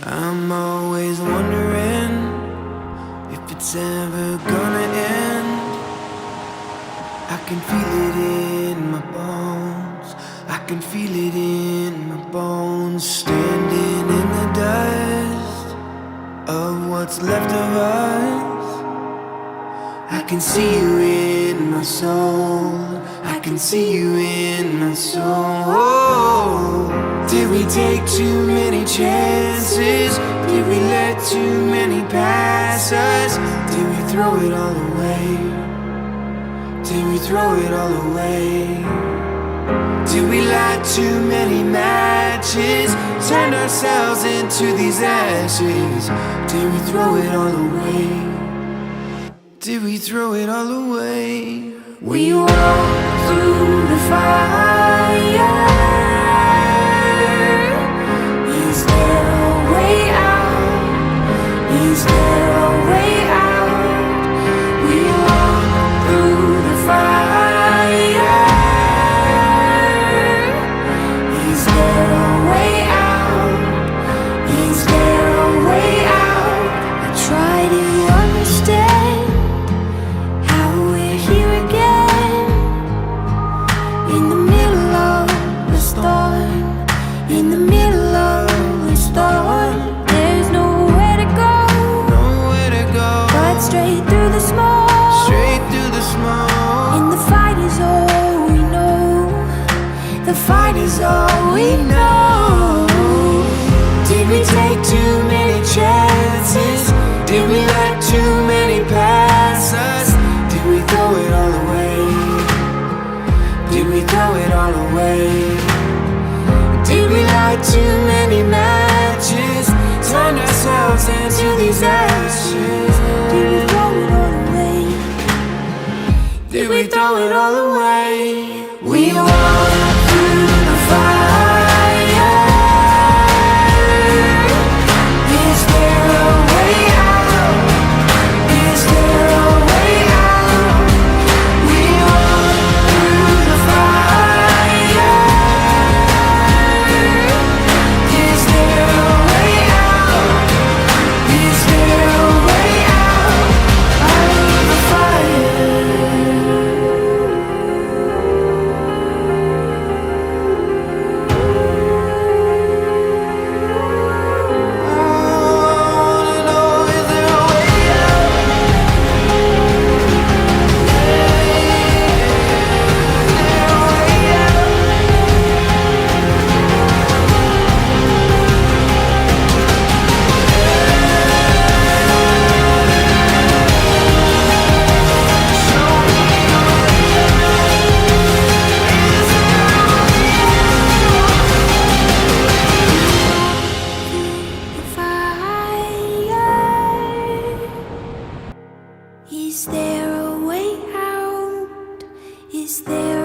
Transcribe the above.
I'm always wondering if it's ever gonna end. I can feel it in my bones, I can feel it in my bones. Standing in the dust of what's left of us, I can see you in my soul, I can see you in my soul. Did we take too many chances? Did we let too many pass us? Did we throw it all away? Did we throw it all away? Did we light too many matches? Turned ourselves into these ashes? Did we throw it all away? Did we throw it all away? We walked through the fire. Is there a way out? Is there a way out? We walk through the fire. Is there a way out? Is there a way out? I try to understand how we're here again, in the middle of the storm, in the middle of the storm. There's nowhere to go, nowhere to go, but straight through the smoke, straight through the smoke. And the fight is all we know, the fight is all we know. Did we take too many chances? Did we let too many pass us? Did we throw it all away? Did we throw it all away? Did we light too many matches? Turn ourselves into these ashes? Did we throw it all away? Did we throw it all away? We walked through the fire. Is there a way out? Is there a way out? We walked through the fire. Is there a way out? Is there a way out of the fire? Is there a way out? Is there